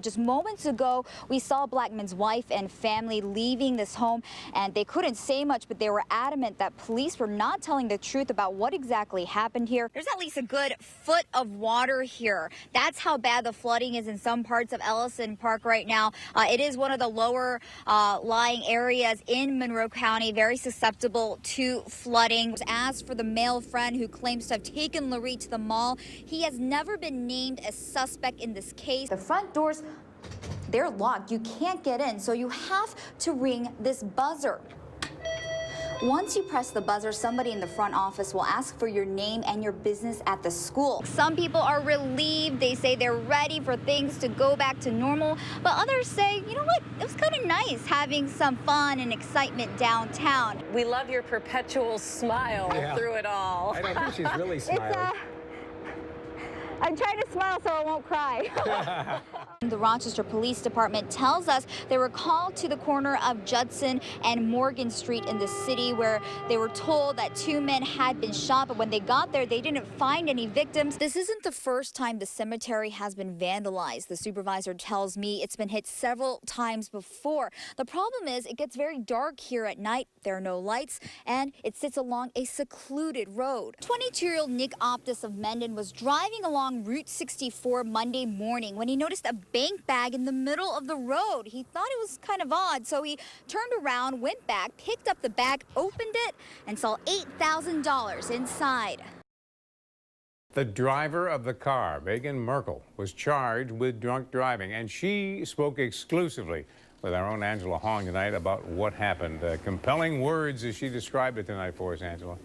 Just moments ago, we saw Blackman's wife and family leaving this home, and they couldn't say much, but they were adamant that police were not telling the truth about what exactly happened here. There's at least a good foot of water here. That's how bad the flooding is in some parts of Ellison Park right now. It is one of the lower lying areas in Monroe County, very susceptible to flooding. As for the male friend who claims to have taken Loree to the mall, he has never been named as suspect in this case. The front doors, they're locked. You can't get in, so you have to ring this buzzer. Once you press the buzzer, somebody in the front office will ask for your name and your business at the school. Some people are relieved. They say they're ready for things to go back to normal, but others say, you know what, it was kind of nice having some fun and excitement downtown. We love your perpetual smile through it all. I don't think she's really smiling. I'm trying to smile so I won't cry. The Rochester Police Department tells us they were called to the corner of Judson and Morgan Street in the city, where they were told that 2 men had been shot, but when they got there, they didn't find any victims. This isn't the first time the cemetery has been vandalized. The supervisor tells me it's been hit several times before. The problem is it gets very dark here at night. There are no lights, and it sits along a secluded road. 22-year-old Nick Optis of Mendon was driving along Route 64 Monday morning when he noticed a bank bag in the middle of the road. He thought it was kind of odd, so he turned around, went back, picked up the bag, opened it, and saw $8,000 inside. The driver of the car, Meghan Merkel, was charged with drunk driving, and she spoke exclusively with our own Angela Hong tonight about what happened. Compelling words as she described it tonight for us, Angela.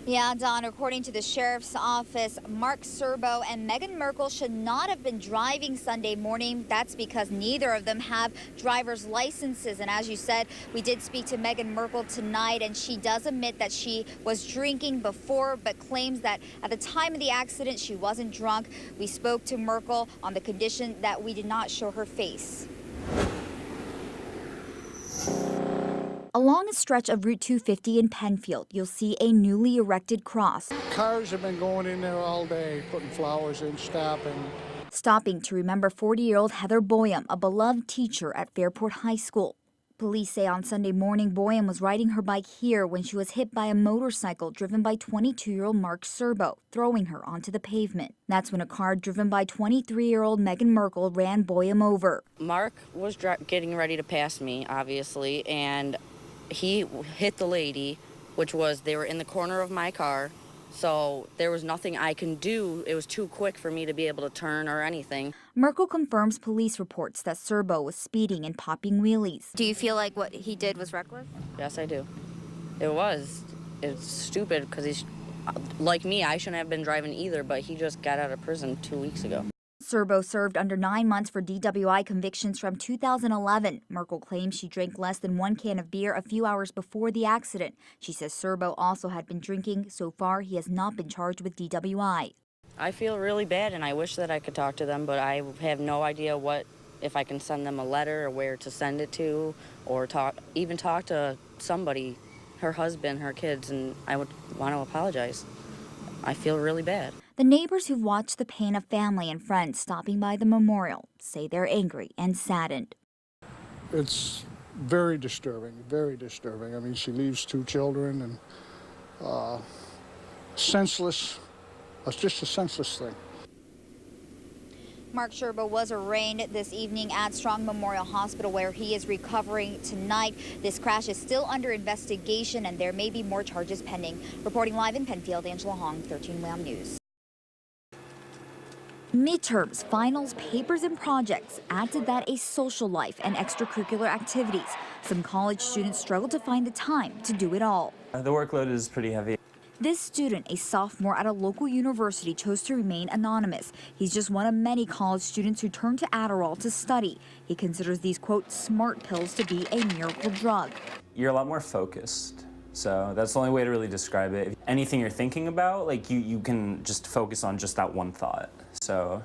Yeah, Don, according to the sheriff's office, Mark Serbo and Meghan Merkel should not have been driving Sunday morning. That's because neither of them have driver's licenses. And as you said, we did speak to Meghan Merkel tonight, and she does admit that she was drinking before, but claims that at the time of the accident, she wasn't drunk. We spoke to Merkel on the condition that we did not show her face. Along a stretch of Route 250 in Penfield, you'll see a newly erected cross. Cars have been going in there all day, putting flowers in, stopping to remember 40-year-old Heather Boyum, a beloved teacher at Fairport High School. Police say on Sunday morning, Boyum was riding her bike here when she was hit by a motorcycle driven by 22-year-old Mark Serbo, throwing her onto the pavement. That's when a car driven by 23-year-old Meghan Merkel ran Boyum over. Mark was getting ready to pass me, obviously, and he hit the lady, which was, they were in the corner of my car, so there was nothing I can do. It was too quick for me to be able to turn or anything. Merkel confirms police reports that Serbo was speeding and popping wheelies. Do you feel like what he did was reckless? Yes, I do. It was. It's stupid because he's, like me, I shouldn't have been driving either, but he just got out of prison 2 weeks ago. Serbo served under 9 months for DWI convictions from 2011. Merkel claims she drank less than 1 can of beer a few hours before the accident. She says Serbo also had been drinking. So far, he has not been charged with DWI. I feel really bad, and I wish that I could talk to them, but I have no idea if I can send them a letter or where to send it to, or even talk to somebody, her husband, her kids, and I would want to apologize. I feel really bad. The neighbors who've watched the pain of family and friends stopping by the memorial say they're angry and saddened. It's very disturbing, very disturbing. I mean, she leaves 2 children, and senseless. It's just a senseless thing. Mark Serbo was arraigned this evening at Strong Memorial Hospital, where he is recovering tonight. This crash is still under investigation, and there may be more charges pending. Reporting live in Penfield, Angela Hong, 13 WHAM News. Midterms, finals, papers, and projects. Add to that a social life and extracurricular activities. Some college students struggle to find the time to do it all. The workload is pretty heavy. This student, a sophomore at a local university, chose to remain anonymous. He's just one of many college students who turn to Adderall to study. He considers these, quote, smart pills to be a miracle drug. You're a lot more focused. So that's the only way to really describe it. If anything you're thinking about, like you can just focus on just that one thought. So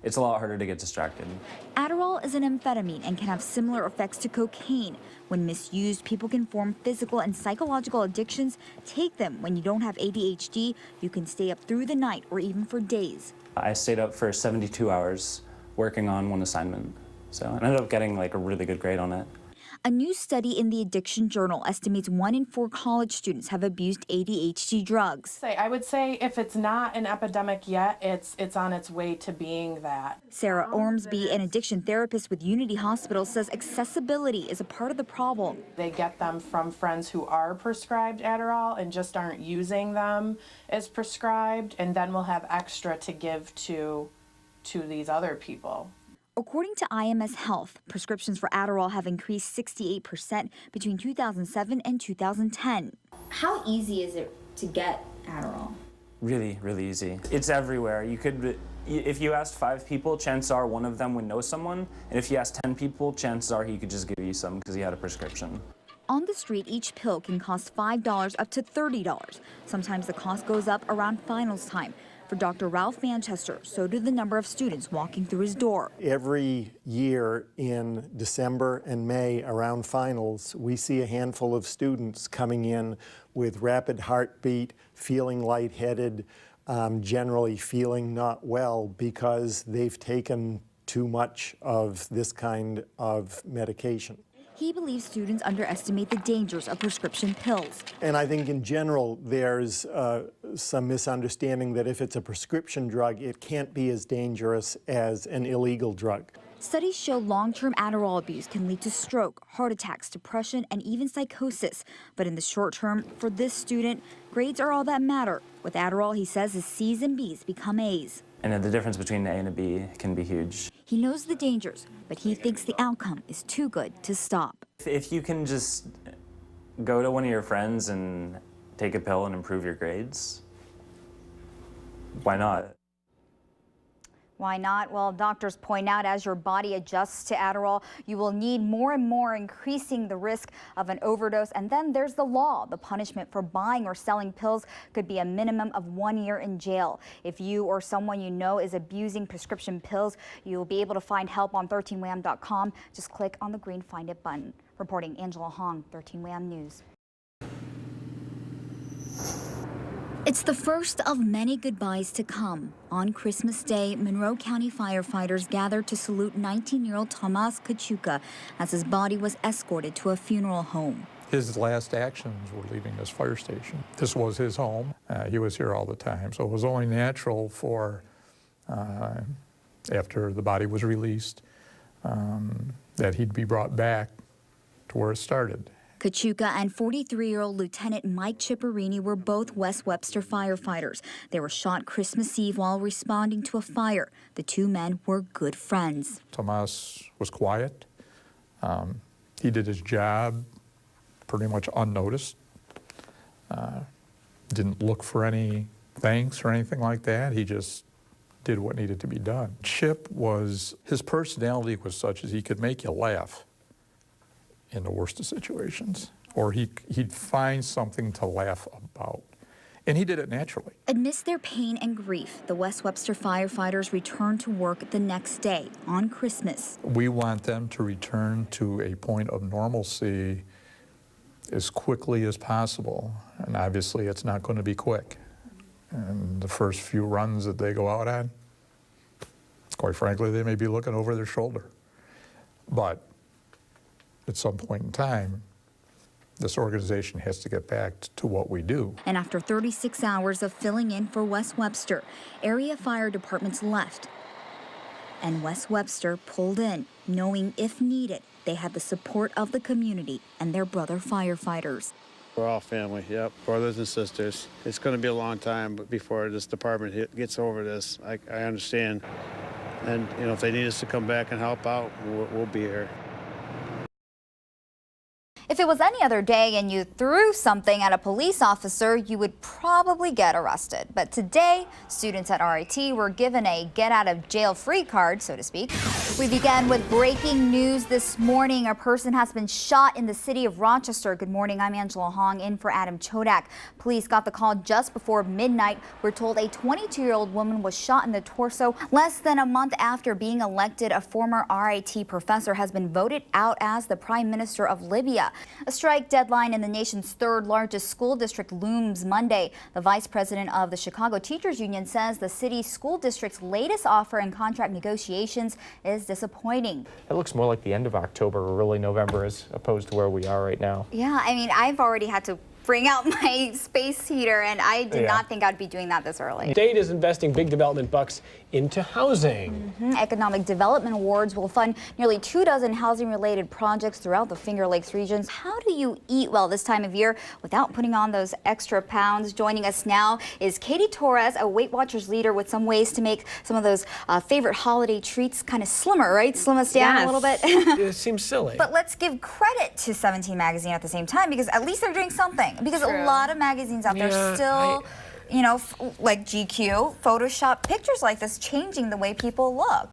it's a lot harder to get distracted. Adderall is an amphetamine and can have similar effects to cocaine. When misused, people can form physical and psychological addictions. Take them when you don't have ADHD. You can stay up through the night or even for days. I stayed up for 72 hours working on one assignment. So I ended up getting like a really good grade on it. A new study in the Addiction Journal estimates 1 in 4 college students have abused ADHD drugs. I would say if it's not an epidemic yet, it's on its way to being that. Sarah Ormsby, an addiction therapist with Unity Hospital, says accessibility is a part of the problem. They get them from friends who are prescribed Adderall and just aren't using them as prescribed, and then we'll have extra to give to these other people. According to IMS Health, prescriptions for Adderall have increased 68% between 2007 and 2010. How easy is it to get Adderall? Really, really easy. It's everywhere. You could, if you asked 5 people, chances are one of them would know someone. And if you asked 10 people, chances are he could just give you some because he had a prescription. On the street, each pill can cost $5 up to $30. Sometimes the cost goes up around finals time. For Dr. Ralph Manchester, so do the number of students walking through his door. Every year in December and May around finals, we see a handful of students coming in with rapid heartbeat, feeling lightheaded, generally feeling not well because they've taken too much of this kind of medication. He believes students underestimate the dangers of prescription pills. And I think in general there's some misunderstanding that if it's a prescription drug, it can't be as dangerous as an illegal drug. Studies show long-term Adderall abuse can lead to stroke, heart attacks, depression, and even psychosis. But in the short term, for this student, grades are all that matter. With Adderall, he says his C's and B's become A's. And the difference between an A and a B can be huge. He knows the dangers, but he thinks the outcome is too good to stop. If you can just go to one of your friends and take a pill and improve your grades, why not? Why not? Well, doctors point out as your body adjusts to Adderall, you will need more and more, increasing the risk of an overdose. And then there's the law. The punishment for buying or selling pills could be a minimum of 1 year in jail. If you or someone you know is abusing prescription pills, you'll be able to find help on 13wham.com. Just click on the green Find It button. Reporting Angela Hong, 13 Wham News. It's the first of many goodbyes to come. On Christmas Day, Monroe County firefighters gathered to salute 19-year-old Tomas Kachuka as his body was escorted to a funeral home. His last actions were leaving this fire station. This was his home. He was here all the time, so it was only natural for, after the body was released, that he'd be brought back to where it started. Kachuka and 43-year-old Lieutenant Mike Chipperini were both West Webster firefighters. They were shot Christmas Eve while responding to a fire. The two men were good friends. Tomas was quiet. He did his job pretty much unnoticed. Didn't look for any thanks or anything like that. He just did what needed to be done. Chip his personality was such as he could make you laugh in the worst of situations, or he'd find something to laugh about. And he did it naturally. Amidst their pain and grief, the West Webster firefighters returned to work the next day, on Christmas. We want them to return to a point of normalcy as quickly as possible. And obviously it's not going to be quick. And the first few runs that they go out on, quite frankly, they may be looking over their shoulder. But at some point in time, this organization has to get back to what we do. And after 36 hours of filling in for West Webster, area fire departments left. And West Webster pulled in, knowing if needed, they had the support of the community and their brother firefighters. We're all family, yep, brothers and sisters. It's going to be a long time before this department gets over this. I understand. And, you know, if they need us to come back and help out, we'll be here. If it was any other day and you threw something at a police officer, you would probably get arrested. But today, students at RIT were given a get-out-of-jail-free card, so to speak. We began with breaking news this morning. A person has been shot in the city of Rochester. Good morning, I'm Angela Hong, in for Adam Chodak. Police got the call just before midnight. We're told a 22-year-old woman was shot in the torso. Less than a month after being elected, a former RIT professor has been voted out as the Prime Minister of Libya. A strike deadline in the nation's third largest school district looms Monday. The vice president of the Chicago Teachers Union says the city school district's latest offer in contract negotiations is disappointing. It looks more like the end of October or early November as opposed to where we are right now. Yeah, I mean, I've already had to bring out my space heater, and I did not think I'd be doing that this early. The state is investing big development bucks into housing. Economic Development Awards will fund nearly 24 housing-related projects throughout the Finger Lakes regions. How do you eat well this time of year without putting on those extra pounds? Joining us now is Katie Torres, a Weight Watchers leader, with some ways to make some of those favorite holiday treats kind of slimmer, right? Slim us down a little bit. It seems silly. But let's give credit to 17 Magazine at the same time, because at least they're doing something. Because a lot of magazines out there still, you know, like GQ, Photoshop pictures like this, changing the way people look.